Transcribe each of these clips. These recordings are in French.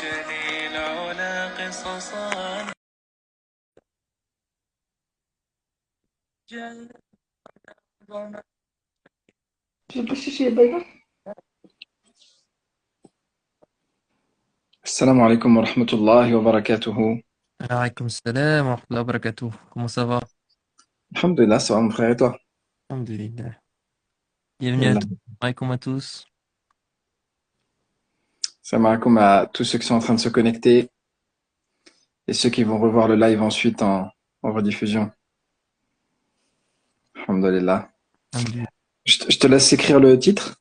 جليل علا قصصا جل ظما السلام عليكم ورحمة الله وبركاته. Alaikum salam wa rahmatullahi wa barakatuh. Comment ça va? Alhamdulillah, ça va mon frère et toi? Alhamdulillah. Bienvenue à Alhamdulillah. tous. Alaikum à tous. Salam alaikum à tous ceux qui sont en train de se connecter et ceux qui vont revoir le live ensuite en rediffusion. Alhamdulillah. Alhamdulillah. Je te laisse écrire le titre.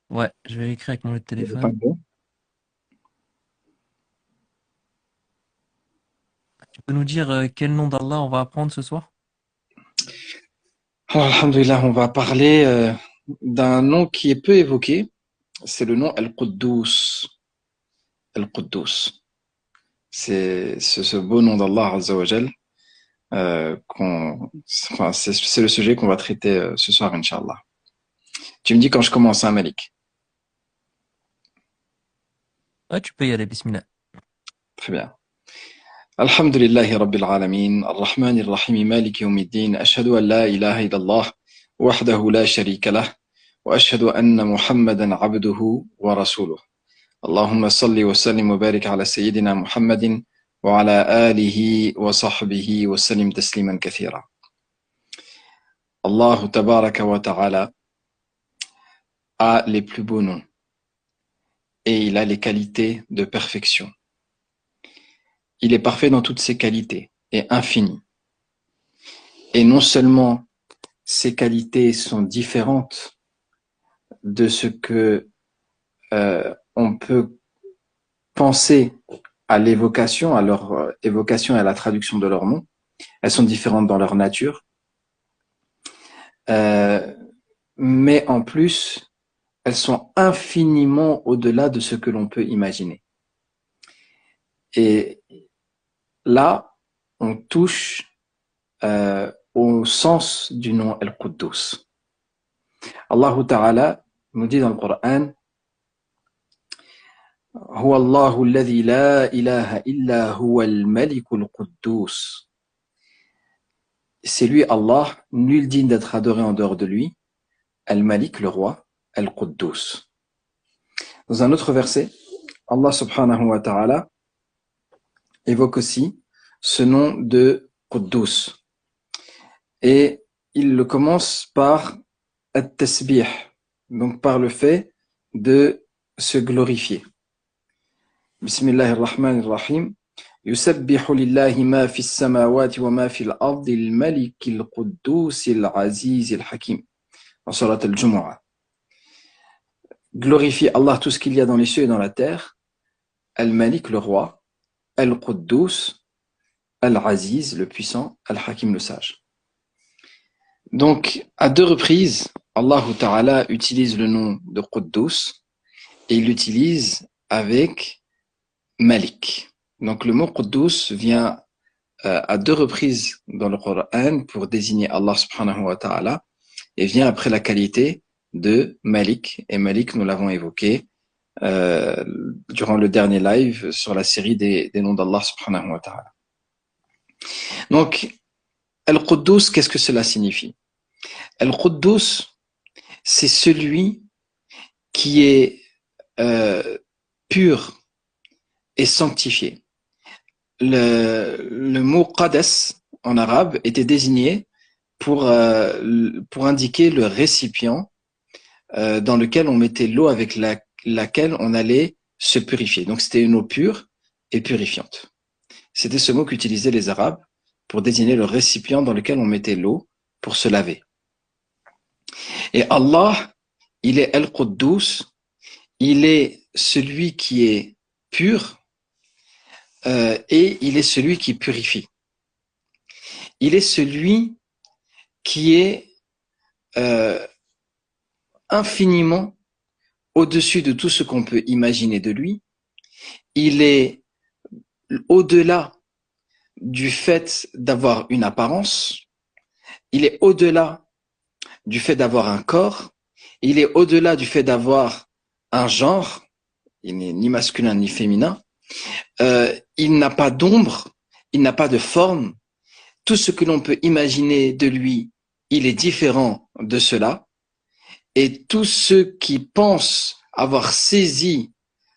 Ouais, je vais écrire avec mon téléphone. Tu peux nous dire quel nom d'Allah on va apprendre ce soir? Alors, alhamdulillah, on va parler d'un nom qui est peu évoqué. C'est le nom Al-Quddus. Al-Quddus. C'est ce beau nom d'Allah Azza wa Jal. C'est le sujet qu'on va traiter ce soir, Inch'Allah. Tu me dis quand je commence, hein, Malik. Ouais, tu peux y aller, bismillah. Très bien. الحمد لله رب العالمين الرحمن الرحيم مالك يوم الدين أشهد أن لا إله إلا الله وحده لا شريك له وأشهد أن محمدا عبده ورسوله اللهم صل وسلم وبارك على سيدنا محمد وعلى آله وصحبه وسلم تسليما كثيرا. الله تبارك وتعالى a les plus beaux noms et il a les qualités de perfection. Il est parfait dans toutes ses qualités et infini. Et non seulement ces qualités sont différentes de ce que on peut penser à l'évocation, à leur évocation et à la traduction de leur nom. Elles sont différentes dans leur nature. Mais en plus, elles sont infiniment au-delà de ce que l'on peut imaginer. Et là, on touche au sens du nom Al-Quddus. Allah Ta'ala nous dit dans le Coran هو الله الذي لا إله إلا هو الملك القدوس. C'est lui Allah, nul digne d'être adoré en dehors de lui, Al-Malik, le roi, Al-Quddus. Dans un autre verset, Allah subhanahu wa ta'ala évoque aussi ce nom de Quddus. Et il le commence par At-Tasbih, donc par le fait de se glorifier. Bismillahirrahmanirrahim. يسبح لله ما في السماوات وما في الأرض الملك القدوس العزيز الحكيم. En surat al-Jumu'ah. Glorifie Allah tout ce qu'il y a dans les cieux et dans la terre. Al-Malik, le roi. Al-Quddus, Al-Aziz, le puissant. Al-Hakim, le sage. Donc, à deux reprises, Allah Ta'ala utilise le nom de Quddus et il l'utilise avec Malik. Donc, le mot Quddus vient à deux reprises dans le Coran pour désigner Allah subhanahu wa ta'ala et vient après la qualité de Malik. Et Malik, nous l'avons évoqué durant le dernier live sur la série des noms d'Allah subhanahu wa ta'ala. Donc, Al-Quddus, qu'est-ce que cela signifie? Al-Quddus, c'est celui qui est pur et sanctifié. Le mot Qaddas en arabe était désigné pour indiquer le récipient dans lequel on mettait l'eau avec laquelle on allait se purifier. Donc c'était une eau pure et purifiante. C'était ce mot qu'utilisaient les Arabes pour désigner le récipient dans lequel on mettait l'eau pour se laver. Et Allah, il est Al-Quddus, il est celui qui est pur et il est celui qui purifie. Il est celui qui est infiniment au-dessus de tout ce qu'on peut imaginer de lui. Il est au-delà du fait d'avoir une apparence. Il est au-delà du fait d'avoir un corps. Il est au-delà du fait d'avoir un genre. Il n'est ni masculin ni féminin. Il n'a pas d'ombre, il n'a pas de forme. Tout ce que l'on peut imaginer de lui, il est différent de cela. Et tous ceux qui pensent avoir saisi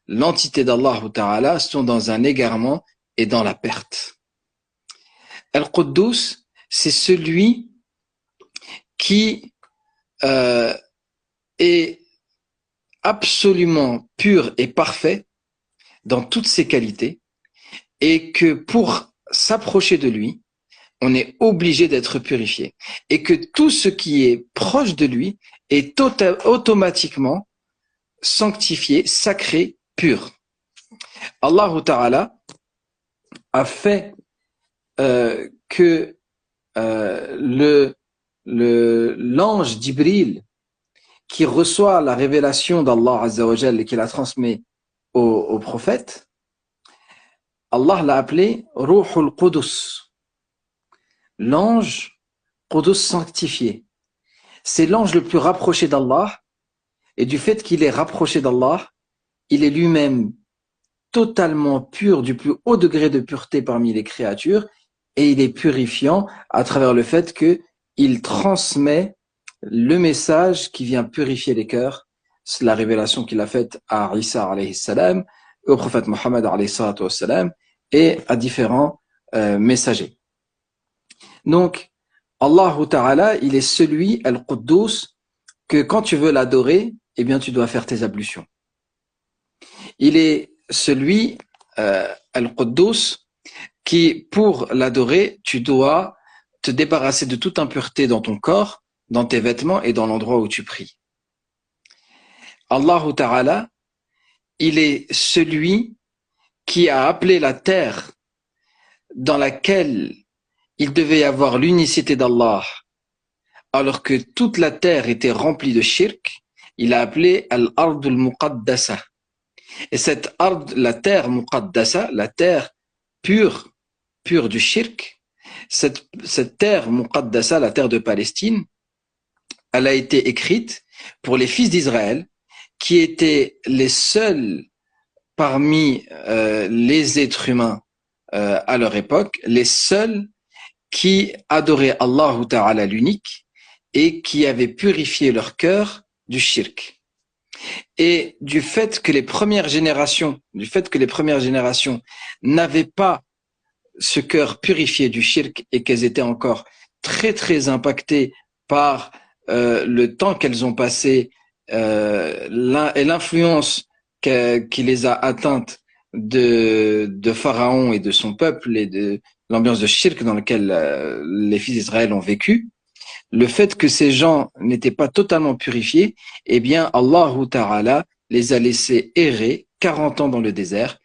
l'entité d'Allah Ta'ala sont dans un égarement et dans la perte. Al-Quddus, c'est celui qui est absolument pur et parfait dans toutes ses qualités et que pour s'approcher de lui, on est obligé d'être purifié et que tout ce qui est proche de lui est automatiquement sanctifié, sacré, pur. Allah Ta'ala a fait que l'ange Jibril qui reçoit la révélation d'Allah Azza wa Jal et qui la transmet au prophète, Allah l'a appelé Ruhul Qudus, l'ange Qudus sanctifié. C'est l'ange le plus rapproché d'Allah, et du fait qu'il est rapproché d'Allah, il est lui-même totalement pur, du plus haut degré de pureté parmi les créatures, et il est purifiant à travers le fait qu'il transmet le message qui vient purifier les cœurs. C'est la révélation qu'il a faite à Isa alayhi salam, au prophète Mohammed alayhi salam, et à différents messagers. Donc, Allah Ta'ala, il est celui, Al-Quddus, que quand tu veux l'adorer, eh bien, tu dois faire tes ablutions. Il est celui, Al-Quddus, qui, pour l'adorer, tu dois te débarrasser de toute impureté dans ton corps, dans tes vêtements et dans l'endroit où tu pries. Allah Ta'ala, il est celui qui a appelé la terre dans laquelle il devait y avoir l'unicité d'Allah, alors que toute la terre était remplie de shirk, il a appelé Al-Ard al-Muqaddasa. Et cette ard, la terre Muqaddasa, la terre pure du shirk, cette terre Muqaddasa, la terre de Palestine, elle a été écrite pour les fils d'Israël, qui étaient les seuls parmi les êtres humains à leur époque, les seuls qui adoraient Allah Ta'ala l'unique et qui avaient purifié leur cœur du shirk. Et du fait que les premières générations n'avaient pas ce cœur purifié du shirk et qu'elles étaient encore très très impactées par le temps qu'elles ont passé et l'influence qui les a atteintes de Pharaon et de son peuple et de l'ambiance de shirk dans laquelle les fils d'Israël ont vécu, le fait que ces gens n'étaient pas totalement purifiés, eh bien Allah Ta'ala les a laissés errer 40 ans dans le désert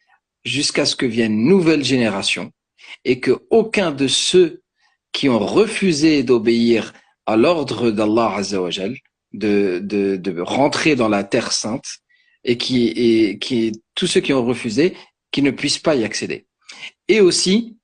jusqu'à ce que vienne une nouvelle génération et que aucun de ceux qui ont refusé d'obéir à l'ordre d'Allah Azza wa Jal de rentrer dans la terre sainte et qui tous ceux qui ont refusé qui ne puissent pas y accéder. Et aussi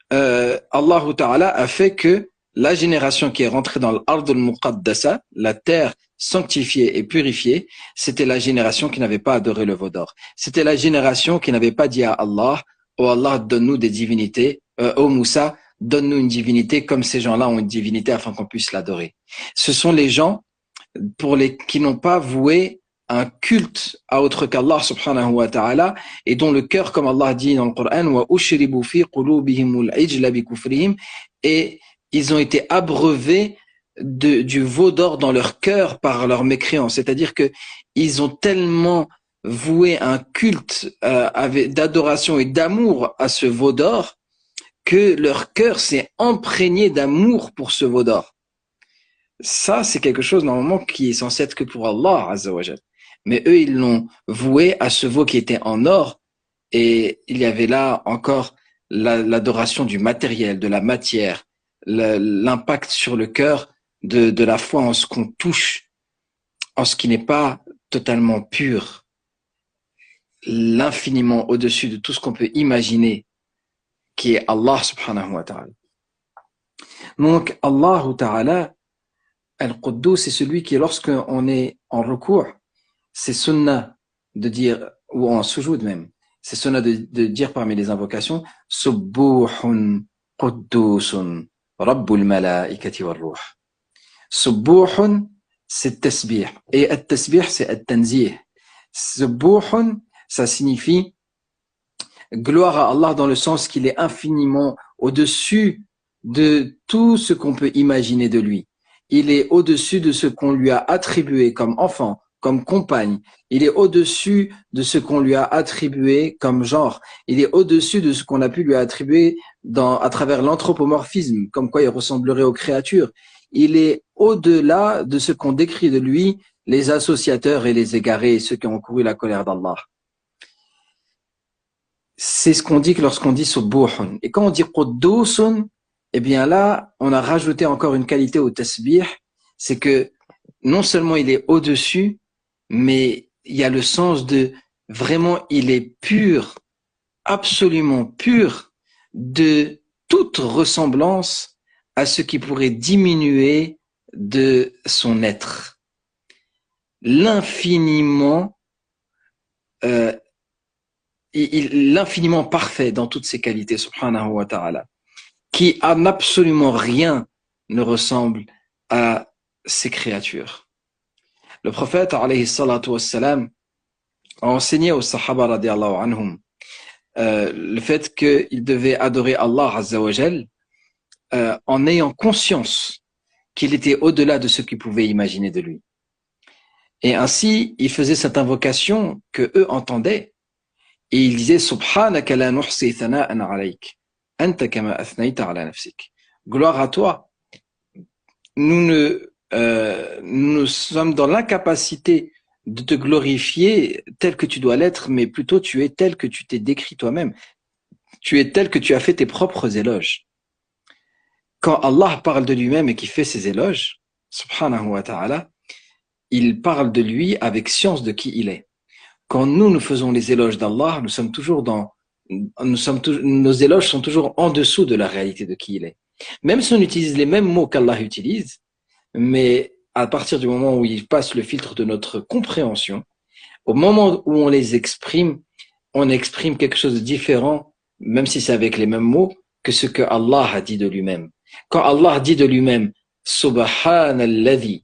Allah Ta'ala a fait que la génération qui est rentrée dans l'Ard al-Muqaddasa, la terre sanctifiée et purifiée, c'était la génération qui n'avait pas adoré le veau d'or. C'était la génération qui n'avait pas dit à Allah, « Oh Allah, donne-nous des divinités. Oh Moussa, donne-nous une divinité comme ces gens-là ont une divinité afin qu'on puisse l'adorer. » Ce sont les gens qui n'ont pas voué un culte à autre qu'Allah subhanahu wa ta'ala et dont le cœur, comme Allah dit dans le Coran, « Wa ushribu fi qulubihimul ijla bi kufrihim » et ils ont été abreuvés du veau d'or dans leur cœur par leur mécréance. C'est-à-dire que ils ont tellement voué un culte d'adoration et d'amour à ce veau d'or que leur cœur s'est imprégné d'amour pour ce veau d'or. Ça, c'est quelque chose normalement qui est censé être que pour Allah Azza wa Jal. Mais eux, ils l'ont voué à ce veau qui était en or et il y avait là encore l'adoration du matériel, de la matière, l'impact sur le cœur de la foi en ce qu'on touche, en ce qui n'est pas totalement pur, l'infiniment au-dessus de tout ce qu'on peut imaginer, qui est Allah subhanahu wa ta'ala. Donc Allah ta'ala, Al-Quddus, c'est celui qui, lorsqu'on est en recours, c'est sunnah de dire, ou en sujoud même, c'est sunna de dire parmi les invocations Subbuhun Quddusun Rabbul Malaikati wal Ruh. Subbuhun, c'est tasbih. Et at-tasbih, c'est at-tanzih. Subbuhun, ça signifie gloire à Allah dans le sens qu'il est infiniment au-dessus de tout ce qu'on peut imaginer de lui. Il est au-dessus de ce qu'on lui a attribué comme enfant, comme compagne. Il est au-dessus de ce qu'on lui a attribué comme genre. Il est au-dessus de ce qu'on a pu lui attribuer à travers l'anthropomorphisme, comme quoi il ressemblerait aux créatures. Il est au-delà de ce qu'on décrit de lui les associateurs et les égarés, ceux qui ont couru la colère d'Allah. C'est ce qu'on dit lorsqu'on dit Subbuhun. Et quand on dit Quddusun, eh bien là, on a rajouté encore une qualité au tasbih, c'est que non seulement il est au-dessus, mais il y a le sens de vraiment, il est pur, absolument pur de toute ressemblance à ce qui pourrait diminuer de son être. L'infiniment, l'infiniment parfait dans toutes ses qualités, subhanahu wa ta'ala, qui en absolument rien ne ressemble à ces créatures. Le prophète, alayhi salatu wassalam, a enseigné aux sahaba, radiallahu anhum, le fait qu'ils devaient adorer Allah, azza wa jal, en ayant conscience qu'il était au-delà de ce qu'ils pouvaient imaginer de lui. Et ainsi, ils faisaient cette invocation que eux entendaient, et ils disaient Subhanaka la nuhsi thana'an alayk, anta kama athnayta ala nafsik. Gloire à toi. Nous sommes dans l'incapacité de te glorifier tel que tu dois l'être, mais plutôt tu es tel que tu t'es décrit toi-même. Tu es tel que tu as fait tes propres éloges. Quand Allah parle de lui-même et qu'il fait ses éloges, subhanahu wa ta'ala, il parle de lui avec science de qui il est. Quand nous faisons les éloges d'Allah, nos éloges sont toujours en dessous de la réalité de qui il est. Même si on utilise les mêmes mots qu'Allah utilise, mais à partir du moment où il passe le filtre de notre compréhension, au moment où on les exprime, on exprime quelque chose de différent, même si c'est avec les mêmes mots, que ce que Allah a dit de lui-même. Quand Allah dit de lui-même, Subhanalladhi,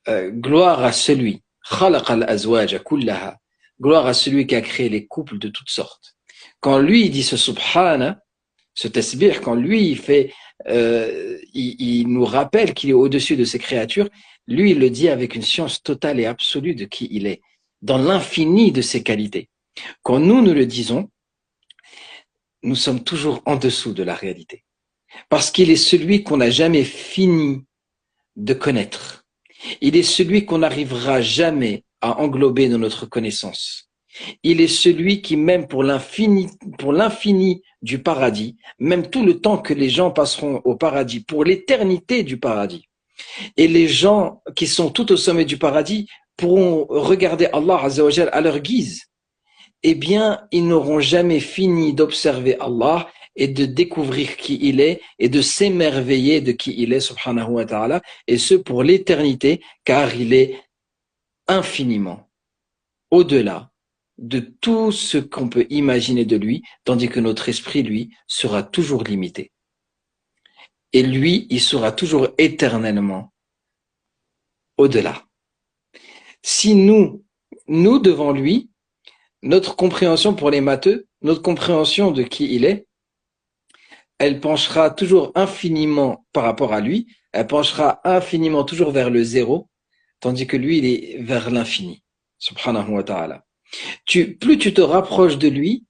gloire à celui, khalaqa al-azwaja kullaha, gloire à celui qui a créé les couples de toutes sortes. Quand lui il dit ce subhana, ce tasbih, quand lui il fait, il nous rappelle qu'il est au-dessus de ces créatures, lui il le dit avec une science totale et absolue de qui il est, dans l'infini de ses qualités. Quand nous le disons, nous sommes toujours en dessous de la réalité. Parce qu'il est celui qu'on n'a jamais fini de connaître. Il est celui qu'on n'arrivera jamais à englober dans notre connaissance. Il est celui qui, même pour l'infini du paradis, même tout le temps que les gens passeront au paradis, pour l'éternité du paradis, et les gens qui sont tout au sommet du paradis pourront regarder Allah Azza wa Jal à leur guise, eh bien, ils n'auront jamais fini d'observer Allah et de découvrir qui il est et de s'émerveiller de qui il est, subhanahu wa ta'ala, et ce pour l'éternité, car il est infiniment au-delà de tout ce qu'on peut imaginer de lui, tandis que notre esprit, lui, sera toujours limité. Et lui, il sera toujours éternellement au-delà. Si nous devant lui, notre compréhension pour les matheux, notre compréhension de qui il est, elle penchera toujours infiniment par rapport à lui, elle penchera infiniment toujours vers le zéro, tandis que lui, il est vers l'infini, subhanahu wa ta'ala. Plus tu te rapproches de lui,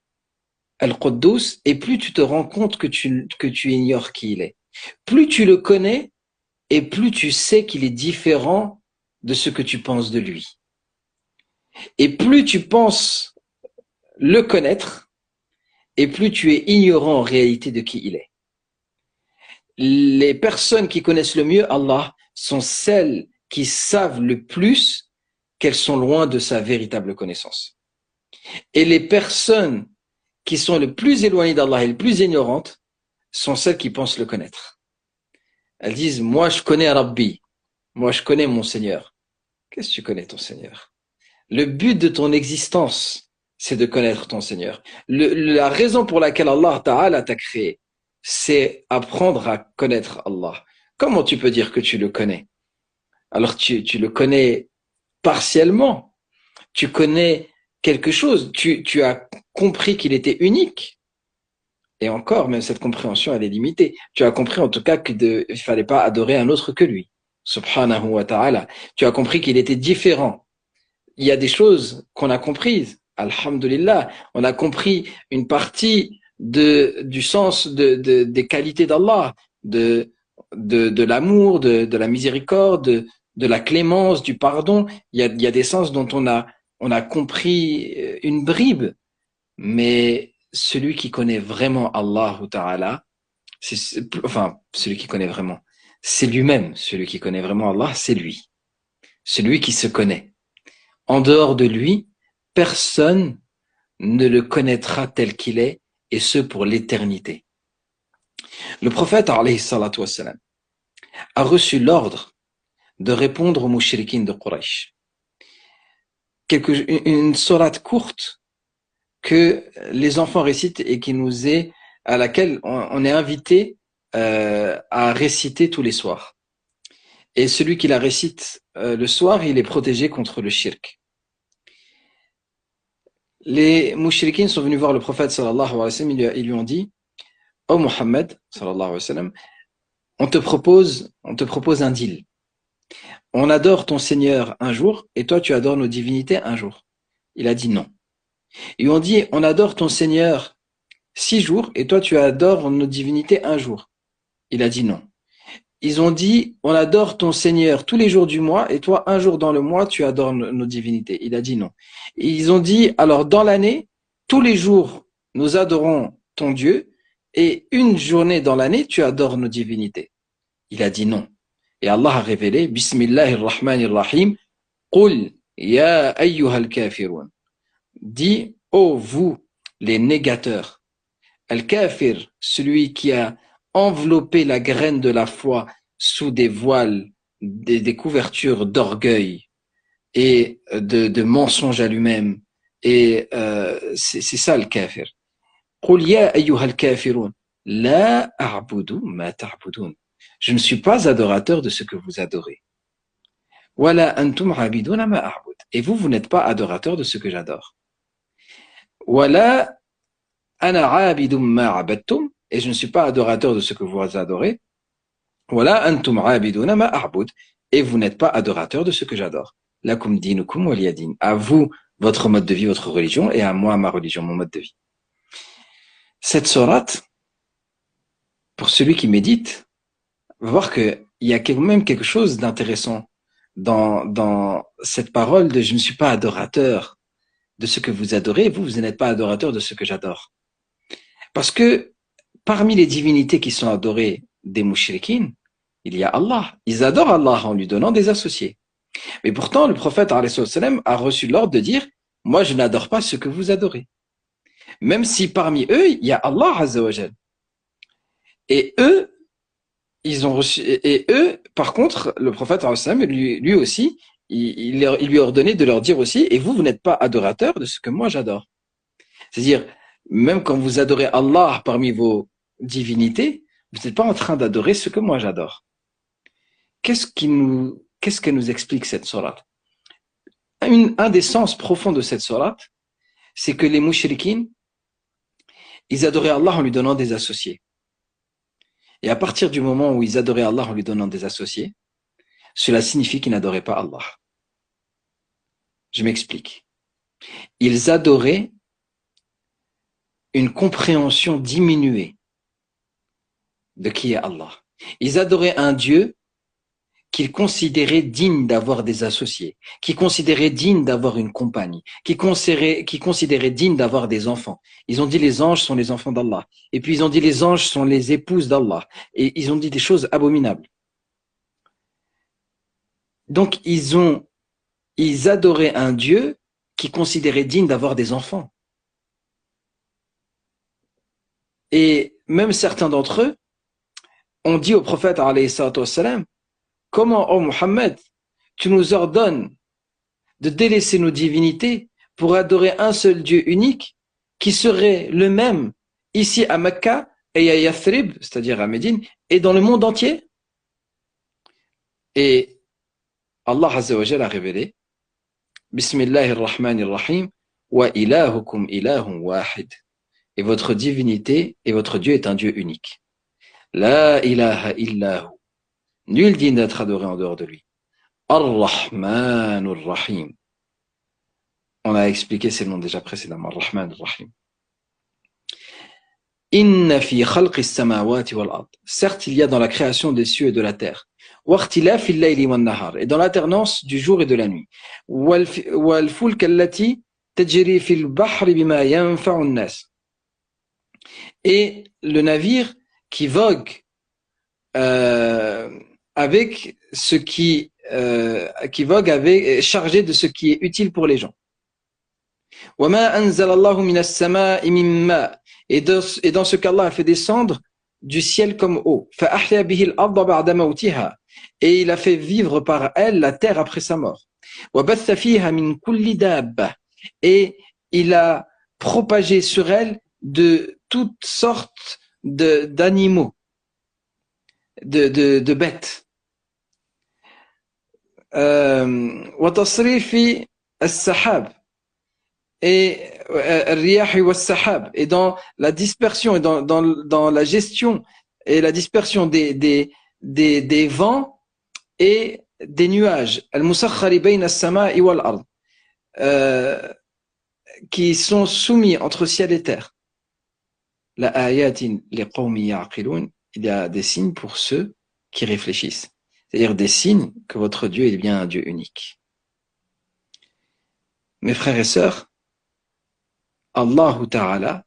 Al-Quddus, et plus tu te rends compte que tu ignores qui il est. Plus tu le connais, et plus tu sais qu'il est différent de ce que tu penses de lui. Et plus tu penses le connaître, et plus tu es ignorant en réalité de qui il est. Les personnes qui connaissent le mieux Allah sont celles qui savent le plus qu'elles sont loin de sa véritable connaissance. Et les personnes qui sont le plus éloignées d'Allah et le plus ignorantes sont celles qui pensent le connaître. Elles disent, moi je connais Rabbi, moi je connais mon Seigneur. Qu'est-ce que tu connais ton Seigneur? Le but de ton existence, c'est de connaître ton Seigneur. La raison pour laquelle Allah Ta'ala t'a créé, c'est apprendre à connaître Allah. Comment tu peux dire que tu le connais? Alors tu le connais partiellement. Tu connais quelque chose. Tu as compris qu'il était unique. Et encore, même cette compréhension, elle est limitée. Tu as compris en tout cas qu'il ne fallait pas adorer un autre que lui. Subhanahu wa ta'ala. Tu as compris qu'il était différent. Il y a des choses qu'on a comprises. Alhamdulillah. On a compris une partie du sens des qualités d'Allah, de l'amour, de la miséricorde, de la clémence, du pardon. Il y a des sens dont on a compris une bribe. Mais celui qui connaît vraiment Allah Ta'ala, enfin, celui qui connaît vraiment, c'est lui-même. Celui qui connaît vraiment Allah, c'est lui. Celui qui se connaît. En dehors de lui, personne ne le connaîtra tel qu'il est, et ce pour l'éternité. Le prophète, alayhi salatu wassalam, a reçu l'ordre de répondre aux mouchriquines de Quraysh. Une sourate courte que les enfants récitent et à laquelle on est invité à réciter tous les soirs. Et celui qui la récite le soir, il est protégé contre le shirk. Les mouchriquines sont venus voir le prophète sallallahu alayhi wa sallam, ils lui ont dit: oh Mohammed sallallahu alayhi wa sallam, on te propose un deal. On adore ton Seigneur un jour et toi tu adores nos divinités un jour. Il a dit non. Ils ont dit: on adore ton Seigneur 6 jours et toi tu adores nos divinités un jour. Il a dit non. Ils ont dit: on adore ton Seigneur tous les jours du mois et toi un jour dans le mois tu adores nos divinités. Il a dit non. Et ils ont dit: alors dans l'année, tous les jours nous adorons ton Dieu et une journée dans l'année tu adores nos divinités. Il a dit non. Et Allah a révélé: Bismillahirrahmanirrahim, Qul ya ayyuhal kafirun. Dit: ô vous les négateurs. Al-kafir, celui qui a enveloppé la graine de la foi sous des voiles, des couvertures d'orgueil et de mensonge à lui-même. Et c'est ça le kafir. Qul ya ayyuhal kafirun, la a'budu ma ta'budun. Je ne suis pas adorateur de ce que vous adorez. Wala antum abiduna ma a'bud. Et vous n'êtes pas adorateur de ce que j'adore. Wala ana abidum ma abadtum. Et je ne suis pas adorateur de ce que vous adorez. Wala antum abiduna ma a'bud. Et vous n'êtes pas adorateur de ce que j'adore. Lakum dinukum waliyadin. À vous, votre mode de vie, votre religion, et à moi, ma religion, mon mode de vie. Cette sourate, pour celui qui médite, va voir qu'il y a quand même quelque chose d'intéressant dans cette parole de « je ne suis pas adorateur de ce que vous adorez, vous n'êtes pas adorateur de ce que j'adore ». Parce que parmi les divinités qui sont adorées des mouchriquines, il y a Allah. Ils adorent Allah en lui donnant des associés. Mais pourtant, le prophète a reçu l'ordre de dire « moi, je n'adore pas ce que vous adorez ». Même si parmi eux, il y a Allah Azza wa Jal. Et eux, par contre, le prophète lui aussi, il lui a ordonné de leur dire aussi: et vous n'êtes pas adorateurs de ce que moi j'adore. C'est-à-dire, même quand vous adorez Allah parmi vos divinités, vous n'êtes pas en train d'adorer ce que moi j'adore. Qu'est-ce que nous explique cette sourate? Un des sens profonds de cette sourate, c'est que les mouchriquines, ils adoraient Allah en lui donnant des associés. Et à partir du moment où ils adoraient Allah en lui donnant des associés, cela signifie qu'ils n'adoraient pas Allah. Je m'explique. Ils adoraient une compréhension diminuée de qui est Allah. Ils adoraient un Dieu qu'ils considéraient digne d'avoir des associés, qui considéraient digne d'avoir une compagne, qui considéraient digne d'avoir des enfants. Ils ont dit les anges sont les enfants d'Allah. Et puis ils ont dit les anges sont les épouses d'Allah. Et ils ont dit des choses abominables. Donc ils adoraient un Dieu qui considérait digne d'avoir des enfants. Et même certains d'entre eux ont dit au prophète alayhi salatu wassalam: comment, oh Mohammed, tu nous ordonnes de délaisser nos divinités pour adorer un seul Dieu unique qui serait le même ici à Mecca et à Yathrib, c'est-à-dire à Médine, et dans le monde entier? Et Allah Azza wa Jalla a révélé Bismillahir Rahmanir Rahim wa ilahukum ilahun wahid. Et votre divinité et votre Dieu est un Dieu unique. La ilaha illahu. Nul digne d'être adoré en dehors de lui. Ar-Rahmanur Rahim. On a expliqué ces noms déjà précédemment. Ar-Rahman Ar-Rahim. Inna fi khalqis samawati wal ard. Certes, il y a dans la création des cieux et de la terre. واختلاف الليل والنهار. Et dans l'alternance du jour et de la nuit. والفلك التي تجري في البحر بما ينفع الناس. Et le navire qui vogue avec ce qui vogue avec chargé de ce qui est utile pour les gens. وما أنزل الله من السماء من ماء. Et dans ce qu'Allah a fait descendre du ciel comme eau. فأحيا به الأرض بعد موتها. Et il a fait vivre par elle la terre après sa mort. وبث فيها من كل دابة. Et il a propagé sur elle de toutes sortes d'animaux, de bêtes. وتصريف السحاب. Et et dans la dispersion et dans la gestion et la dispersion des vents et des nuages, qui sont soumis entre ciel et terre. Il y a des signes pour ceux qui réfléchissent, c'est-à-dire des signes que votre Dieu est bien un Dieu unique. Mes frères et sœurs, Allah Ta'ala,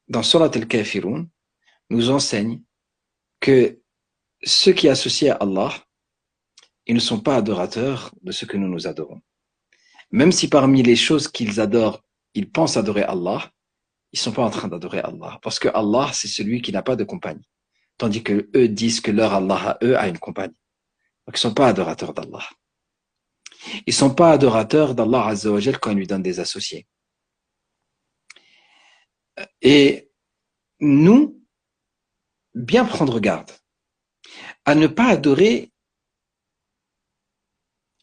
dans Surat al-Kafirun, nous enseigne que ceux qui associent à Allah, ils ne sont pas adorateurs de ce que nous nous adorons. Même si parmi les choses qu'ils adorent, ils pensent adorer Allah, ils ne sont pas en train d'adorer Allah. Parce que Allah, c'est celui qui n'a pas de compagnie. Tandis que eux disent que leur Allah à eux a une compagnie. Donc ils ne sont pas adorateurs d'Allah. Ils ne sont pas adorateurs d'Allah Azza wa Jal quand il lui donne des associés. Et nous, bien prendre garde à ne pas adorer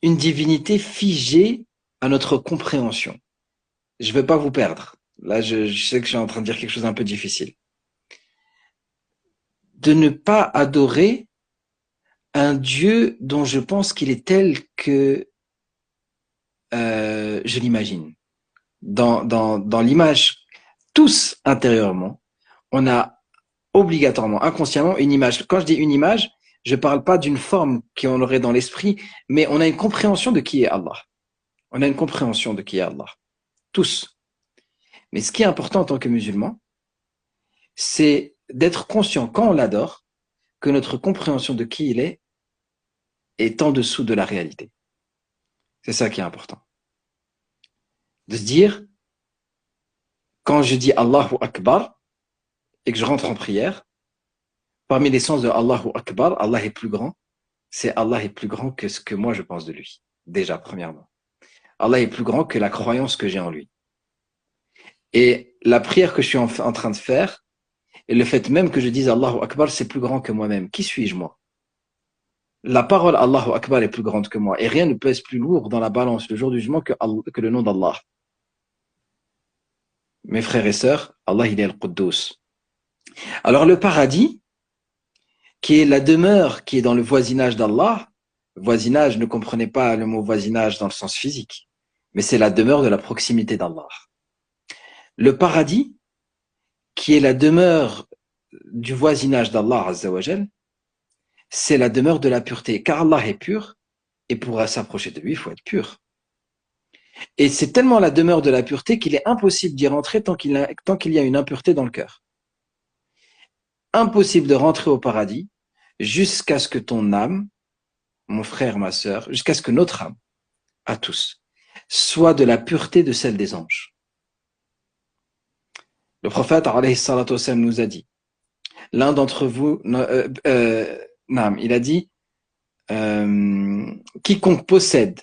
une divinité figée à notre compréhension. Je ne veux pas vous perdre. Là, je sais que je suis en train de dire quelque chose d'un peu difficile. De ne pas adorer un Dieu dont je pense qu'il est tel que je l'imagine. Dans l'image, tous intérieurement, on a obligatoirement, inconsciemment, une image. Quand je dis une image, je ne parle pas d'une forme qu'on aurait dans l'esprit, mais on a une compréhension de qui est Allah. On a une compréhension de qui est Allah. Tous. Mais ce qui est important en tant que musulman, c'est d'être conscient, quand on l'adore, que notre compréhension de qui il est en dessous de la réalité. C'est ça qui est important. De se dire, quand je dis Allahu Akbar et que je rentre en prière, parmi les sens de Allahu Akbar, Allah est plus grand. C'est Allah est plus grand que ce que moi je pense de lui. Déjà, premièrement. Allah est plus grand que la croyance que j'ai en lui. Et la prière que je suis en train de faire, et le fait même que je dise Allahu Akbar, c'est plus grand que moi-même. Qui suis-je moi? La parole Allahu Akbar est plus grande que moi. Et rien ne pèse plus lourd dans la balance le jour du jugement que le nom d'Allah. Mes frères et sœurs, Allah il est Al-Quddus. Alors le paradis, qui est la demeure qui est dans le voisinage d'Allah, voisinage, ne comprenez pas le mot voisinage dans le sens physique, mais c'est la demeure de la proximité d'Allah. Le paradis, qui est la demeure du voisinage d'Allah Azza wa Jal, c'est la demeure de la pureté, car Allah est pur, et pour s'approcher de lui, il faut être pur. Et c'est tellement la demeure de la pureté qu'il est impossible d'y rentrer tant qu'il y a une impureté dans le cœur. Impossible de rentrer au paradis jusqu'à ce que ton âme, mon frère, ma sœur, jusqu'à ce que notre âme, à tous, soit de la pureté de celle des anges. Le prophète alayhi salatu wassalam nous a dit, l'un d'entre vous, il a dit, quiconque possède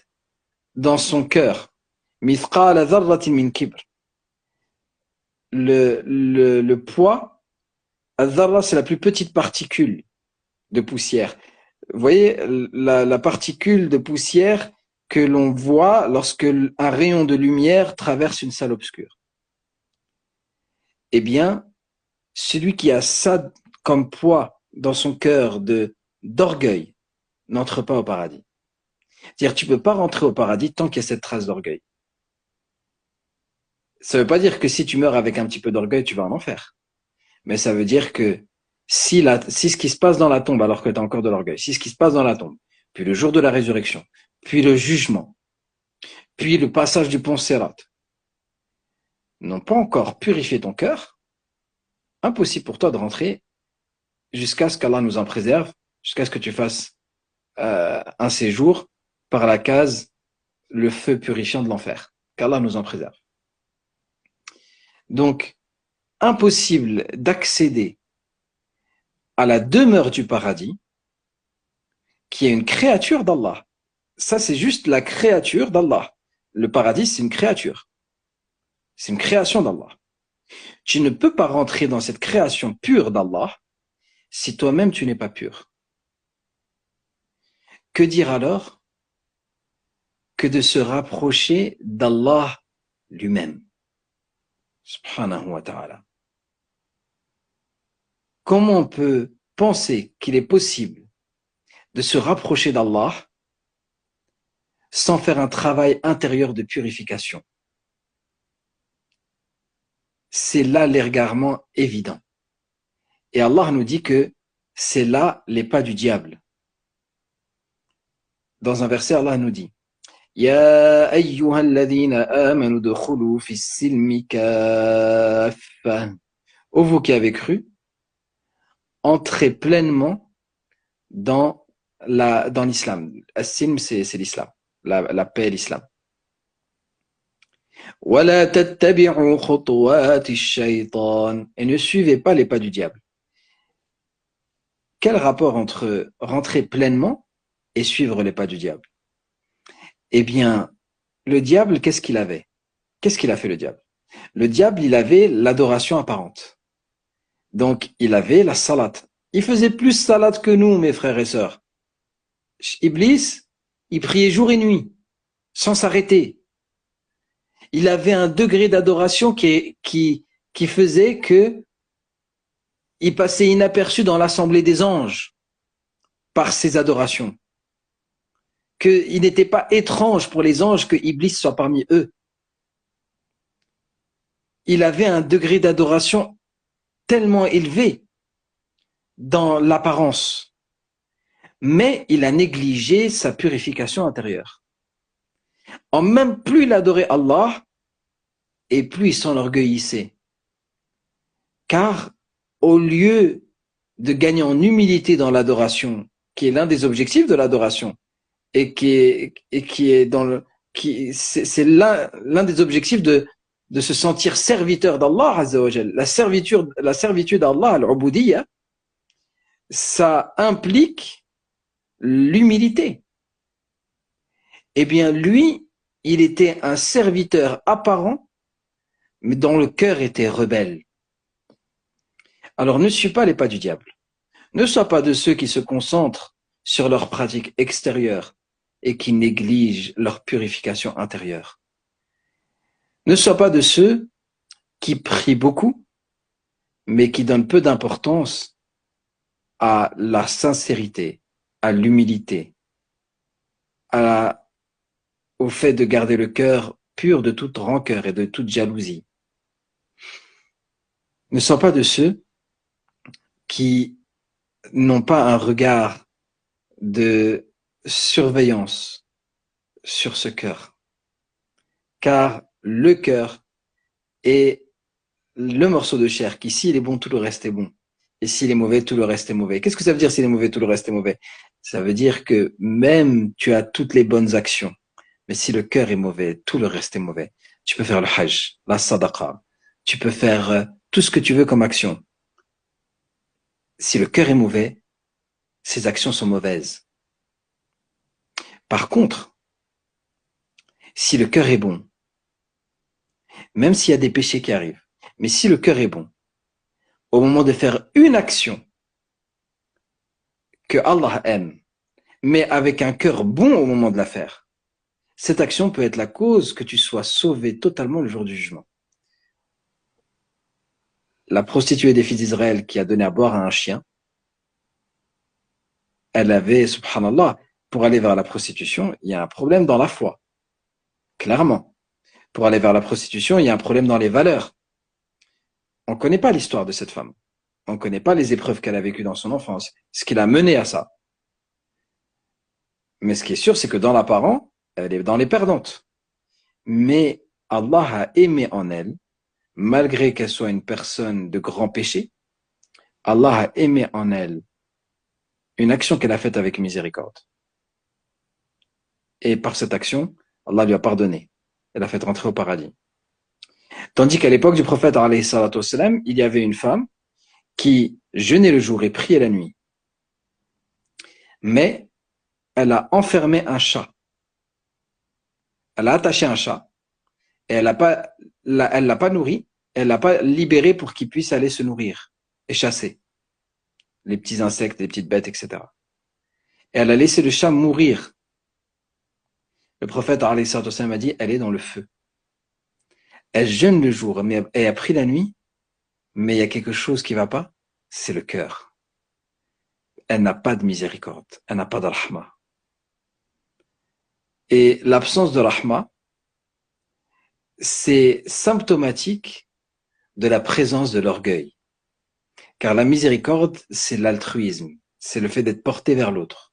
dans son cœur mithqala dharratin min kibr. Le poids, al-dharra, c'est la plus petite particule de poussière. Vous voyez, la particule de poussière que l'on voit lorsque un rayon de lumière traverse une salle obscure. Eh bien, celui qui a ça comme poids dans son cœur d'orgueil n'entre pas au paradis. C'est-à-dire, tu peux pas rentrer au paradis tant qu'il y a cette trace d'orgueil. Ça veut pas dire que si tu meurs avec un petit peu d'orgueil, tu vas en enfer. Mais ça veut dire que si ce qui se passe dans la tombe alors que tu as encore de l'orgueil, si ce qui se passe dans la tombe, puis le jour de la résurrection, puis le jugement, puis le passage du pont Sérat, n'ont pas encore purifié ton cœur, impossible pour toi de rentrer jusqu'à ce qu'Allah nous en préserve, jusqu'à ce que tu fasses un séjour par la case le feu purifiant de l'enfer. Qu'Allah nous en préserve. Donc, impossible d'accéder à la demeure du paradis qui est une créature d'Allah. Ça, c'est juste la créature d'Allah. Le paradis, c'est une créature. C'est une création d'Allah. Tu ne peux pas rentrer dans cette création pure d'Allah si toi-même tu n'es pas pur. Que dire alors que de se rapprocher d'Allah lui-même, subhanahu wa ta'ala. Comment on peut penser qu'il est possible de se rapprocher d'Allah sans faire un travail intérieur de purification? C'est là l'égarement évident. Et Allah nous dit que c'est là les pas du diable. Dans un verset, Allah nous dit Ya ayyuhalladhina amanu dukhulu fis silmi kaffa. Ô vous qui avez cru, entrez pleinement dans l'islam. As-silm, c'est l'islam, la paix et l'islam. وَلَا تَتَّبِعُوا خُطُوَاتِ الشَّيْطَانِ. Et ne suivez pas les pas du diable. Quel rapport entre rentrer pleinement et suivre les pas du diable? Eh bien, le diable, qu'est-ce qu'il avait? Qu'est-ce qu'il a fait le diable? Le diable, il avait l'adoration apparente. Donc, il avait la salate. Il faisait plus salate que nous, mes frères et sœurs. Iblis, il priait jour et nuit, sans s'arrêter. Il avait un degré d'adoration qui faisait que il passait inaperçu dans l'assemblée des anges par ses adorations. Qu'il n'était pas étrange pour les anges que Iblis soit parmi eux. Il avait un degré d'adoration tellement élevé dans l'apparence, mais il a négligé sa purification intérieure. En même plus il adorait Allah, et plus il s'enorgueillissait. Car au lieu de gagner en humilité dans l'adoration, qui est l'un des objectifs de l'adoration, et c'est l'un des objectifs de se sentir serviteur d'Allah Azza wa Jal. La servitude d'Allah, al-ubudiyya, ça implique l'humilité. Eh bien, lui, il était un serviteur apparent, mais dont le cœur était rebelle. Alors, ne suis pas les pas du diable. Ne sois pas de ceux qui se concentrent sur leurs pratiques extérieures et qui négligent leur purification intérieure. Ne sois pas de ceux qui prient beaucoup, mais qui donnent peu d'importance à la sincérité, à l'humilité, au fait de garder le cœur pur de toute rancœur et de toute jalousie. Ne sois pas de ceux qui n'ont pas un regard de surveillance sur ce cœur. Car le cœur est le morceau de chair qui, s'il est bon, tout le reste est bon. Et s'il est mauvais, tout le reste est mauvais. Qu'est-ce que ça veut dire s'il est mauvais, tout le reste est mauvais? Ça veut dire que même tu as toutes les bonnes actions, mais si le cœur est mauvais, tout le reste est mauvais. Tu peux faire le hajj, la sadaqa, tu peux faire tout ce que tu veux comme action. Si le cœur est mauvais, ces actions sont mauvaises. Par contre, si le cœur est bon, même s'il y a des péchés qui arrivent. Mais si le cœur est bon, au moment de faire une action que Allah aime, mais avec un cœur bon au moment de la faire, cette action peut être la cause que tu sois sauvé totalement le jour du jugement. La prostituée des fils d'Israël qui a donné à boire à un chien, elle avait, subhanallah, pour aller vers la prostitution, il y a un problème dans la foi. Clairement. Pour aller vers la prostitution, il y a un problème dans les valeurs. On ne connaît pas l'histoire de cette femme. On ne connaît pas les épreuves qu'elle a vécues dans son enfance, ce qui l'a mené à ça. Mais ce qui est sûr, c'est que dans l'apparent, elle est dans les perdantes. Mais Allah a aimé en elle, malgré qu'elle soit une personne de grand péché, Allah a aimé en elle une action qu'elle a faite avec miséricorde. Et par cette action, Allah lui a pardonné. Elle a fait rentrer au paradis. Tandis qu'à l'époque du prophète, alayhi salatu wassalam, il y avait une femme qui jeûnait le jour et priait la nuit. Mais elle a enfermé un chat. Elle a attaché un chat et elle l'a pas nourri, elle l'a pas libéré pour qu'il puisse aller se nourrir et chasser les petits insectes, les petites bêtes, etc. Et elle a laissé le chat mourir. Le prophète alayhi salatu wassalam a dit, elle est dans le feu. Elle jeûne le jour, mais elle a pris la nuit, mais il y a quelque chose qui va pas, c'est le cœur. Elle n'a pas de miséricorde, elle n'a pas de rahma. Et l'absence de rahma, c'est symptomatique de la présence de l'orgueil. Car la miséricorde, c'est l'altruisme, c'est le fait d'être porté vers l'autre.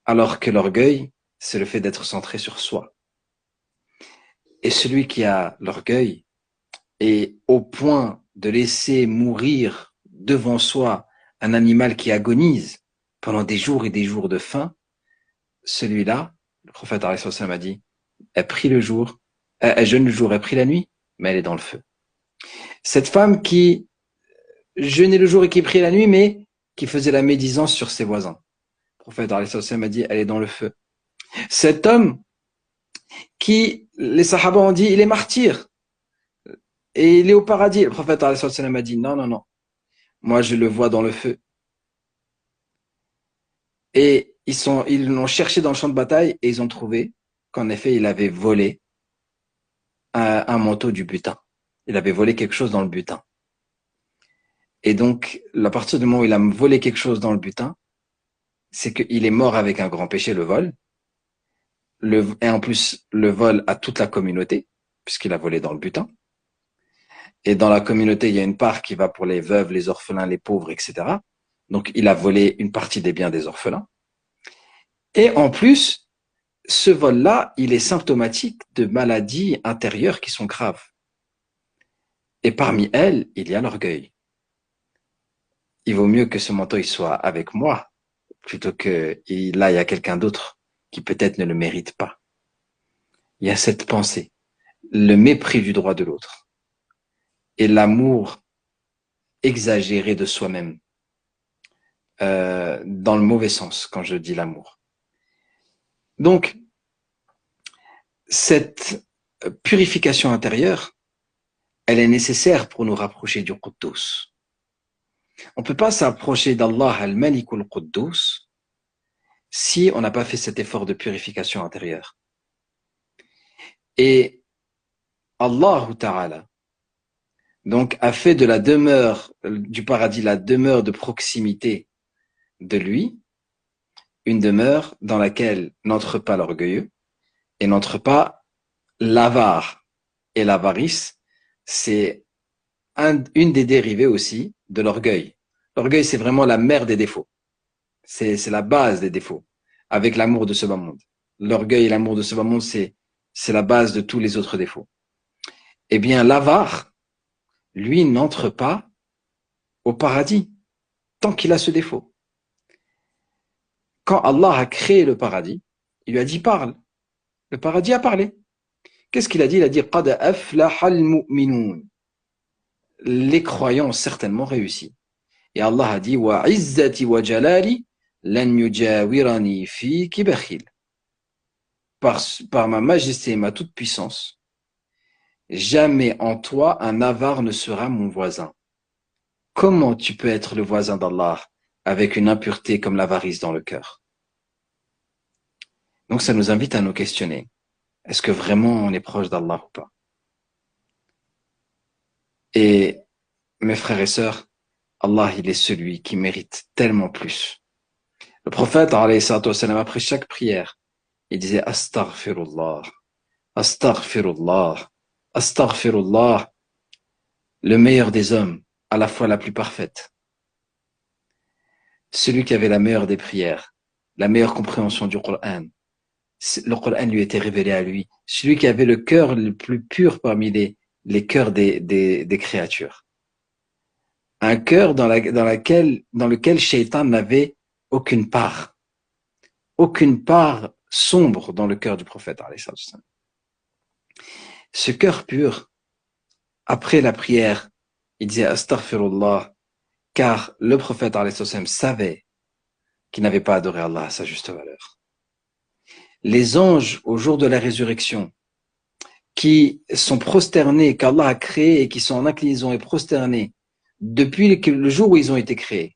Alors que l'orgueil, c'est le fait d'être centré sur soi. Et celui qui a l'orgueil est au point de laisser mourir devant soi un animal qui agonise pendant des jours et des jours de faim, celui-là, le prophète alayhi sallam a dit, elle prie le jour, elle jeûne le jour, elle prie la nuit, mais elle est dans le feu. Cette femme qui jeûnait le jour et qui priait la nuit, mais qui faisait la médisance sur ses voisins. Le prophète alayhi sallam a dit, elle est dans le feu. Cet homme qui, les sahaba ont dit, il est martyr et il est au paradis. Le prophète alayhi sallam a dit, non, non, non, moi je le vois dans le feu. Et ils l'ont cherché dans le champ de bataille et ils ont trouvé qu'en effet, il avait volé un manteau du butin. Il avait volé quelque chose dans le butin. Et donc, à partir du moment où il a volé quelque chose dans le butin, c'est qu'il est mort avec un grand péché, le vol. Et en plus, le vol à toute la communauté, puisqu'il a volé dans le butin. Et dans la communauté, il y a une part qui va pour les veuves, les orphelins, les pauvres, etc. Donc, il a volé une partie des biens des orphelins. Et en plus, ce vol-là, il est symptomatique de maladies intérieures qui sont graves. Et parmi elles, il y a l'orgueil. Il vaut mieux que ce manteau il soit avec moi, plutôt que là, il y a quelqu'un d'autre qui peut-être ne le mérite pas. Il y a cette pensée, le mépris du droit de l'autre et l'amour exagéré de soi-même, dans le mauvais sens quand je dis l'amour. Donc, cette purification intérieure, elle est nécessaire pour nous rapprocher du Quddus. On ne peut pas s'approcher d'Allah al-Malik al-Quddus si on n'a pas fait cet effort de purification intérieure. Et Allah Ta'ala donc a fait de la demeure du paradis la demeure de proximité de lui, une demeure dans laquelle n'entre pas l'orgueilleux et n'entre pas l'avare. Et l'avarice, c'est une des dérivées aussi de l'orgueil. L'orgueil, c'est vraiment la mère des défauts. C'est la base des défauts, avec l'amour de ce bas monde. L'orgueil et l'amour de ce bas monde, c'est la base de tous les autres défauts. Eh bien, l'avare, lui, n'entre pas au paradis tant qu'il a ce défaut. Quand Allah a créé le paradis, il lui a dit parle. Le paradis a parlé. Qu'est-ce qu'il a dit? Il a dit qad aflaha al-mu'minun. Les croyants ont certainement réussi. Et Allah a dit wa izzati wa jalali lan yujawirani fiki bakhil. Par ma majesté et ma toute puissance, jamais en toi un avare ne sera mon voisin. Comment tu peux être le voisin d'Allah avec une impureté comme l'avarice dans le cœur? Donc ça nous invite à nous questionner. Est-ce que vraiment on est proche d'Allah ou pas? Et mes frères et sœurs, Allah, il est celui qui mérite tellement plus. Le prophète, alayhi salatu wassalam, après chaque prière, il disait Astaghfirullah, Astaghfirullah, Astaghfirullah, le meilleur des hommes, à la fois la plus parfaite. Celui qui avait la meilleure des prières, la meilleure compréhension du Coran. Le Coran lui était révélé à lui. Celui qui avait le cœur le plus pur parmi les cœurs des créatures. Un cœur dans lequel Shaitan n'avait aucune part. Aucune part sombre dans le cœur du prophète. Ce cœur pur, après la prière, il disait Astaghfirullah, car le prophète savait qu'il n'avait pas adoré Allah à sa juste valeur. Les anges, au jour de la résurrection, qui sont prosternés, qu'Allah a créés et qui sont en inclinaison et prosternés depuis le jour où ils ont été créés,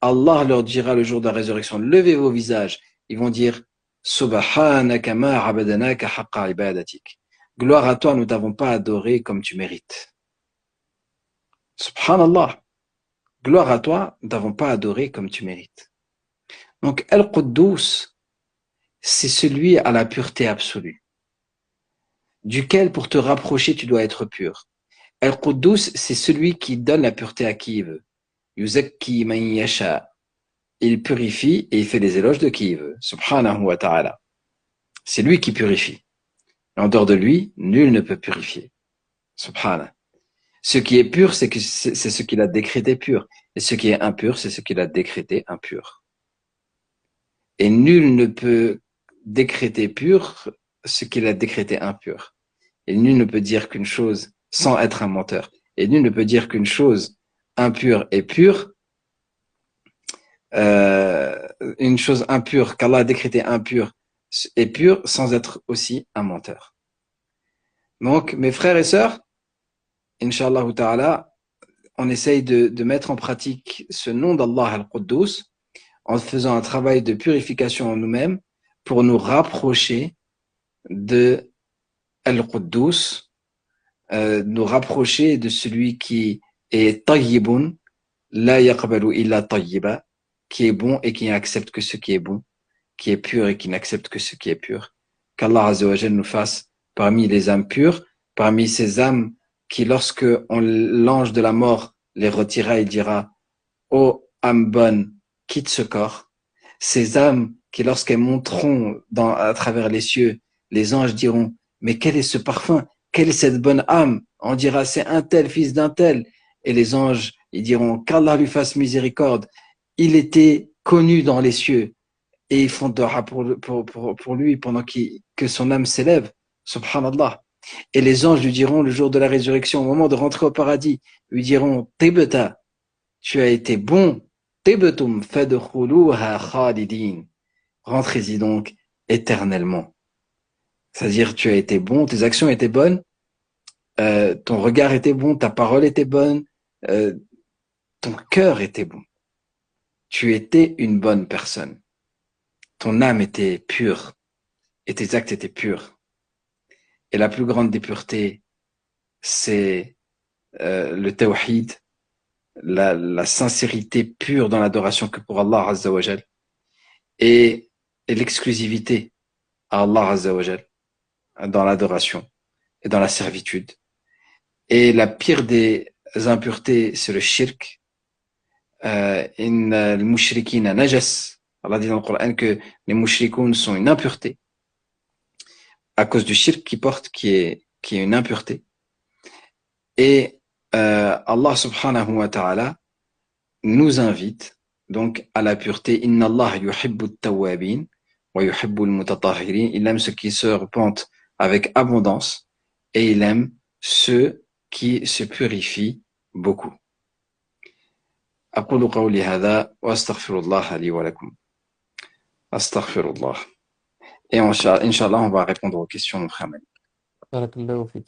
Allah leur dira le jour de la résurrection, levez vos visages. Ils vont dire, Subhanaka ma abadanaka haqqa ibadatik. Gloire à toi, nous t'avons pas adoré comme tu mérites. Subhanallah. Gloire à toi, nous t'avons pas adoré comme tu mérites. Donc, Al-Quddus, c'est celui à la pureté absolue, duquel pour te rapprocher, tu dois être pur. Al-Quddus, c'est celui qui donne la pureté à qui il veut. Yuzakki man yasha. Il purifie et il fait les éloges de qui il veut. Subhanahu wa ta'ala. C'est lui qui purifie. En dehors de lui, nul ne peut purifier. Subhanah. Ce qui est pur, c'est ce qu'il a décrété pur. Et ce qui est impur, c'est ce qu'il a décrété impur. Et nul ne peut décréter pur ce qu'il a décrété impur. Et nul ne peut dire qu'une chose sans être un menteur. Et nul ne peut dire qu'une chose impure est pure, une chose impure qu'Allah a décrété impure est pure sans être aussi un menteur. Donc, mes frères et sœurs, Inch'Allah ta'ala, on essaye de mettre en pratique ce nom d'Allah al-Quddus en faisant un travail de purification en nous-mêmes pour nous rapprocher de al-Quddus, nous rapprocher de celui qui est tayyibun, la yaqbalu illa tayyiba, qui est bon et qui n'accepte que ce qui est bon, qui est pur et qui n'accepte que ce qui est pur. Qu'Allah Azza wa Jal nous fasse parmi les âmes pures, parmi ces âmes qui, lorsque l'ange de la mort les retira, il dira « Ô âme bonne, quitte ce corps ». Ces âmes qui, lorsqu'elles monteront à travers les cieux, les anges diront « Mais quel est ce parfum? Quelle est cette bonne âme ?» On dira « C'est un tel, fils d'un tel ». Et les anges, ils diront « Qu'Allah lui fasse miséricorde. Il était connu dans les cieux. » Et ils font dua pour lui pendant que son âme s'élève. Subhanallah. Et les anges lui diront le jour de la résurrection, au moment de rentrer au paradis, lui diront Tibta, tu as été bon. Tibtum fadkhuluha khalidin. Rentrez-y donc éternellement. C'est-à-dire, tu as été bon, tes actions étaient bonnes, ton regard était bon, ta parole était bonne, ton cœur était bon. Tu étais une bonne personne. Ton âme était pure et tes actes étaient purs. Et la plus grande des puretés, c'est le tawhid, la sincérité pure dans l'adoration que pour Allah Azza wa Jal, et l'exclusivité à Allah Azza wa Jal dans l'adoration et dans la servitude. Et la pire des impuretés, c'est le shirk. In al-mushrikina najas. Allah dit dans le Coran que les mushrikoun sont une impureté à cause du shirk qui est une impureté. Et Allah subhanahu wa ta'ala nous invite donc à la pureté. Inna Allah yuhibbu at-tawwabin wa yuhibbu al-mutatahhirin. Il aime ceux qui se repentent avec abondance et il aime ceux qui se purifient beaucoup. أقول قولي هذا وأستغفر الله لي ولكم. Astaghfirullah. Et Inch'Allah, on va répondre aux questions, mon frère Malik. Barakallahu fik.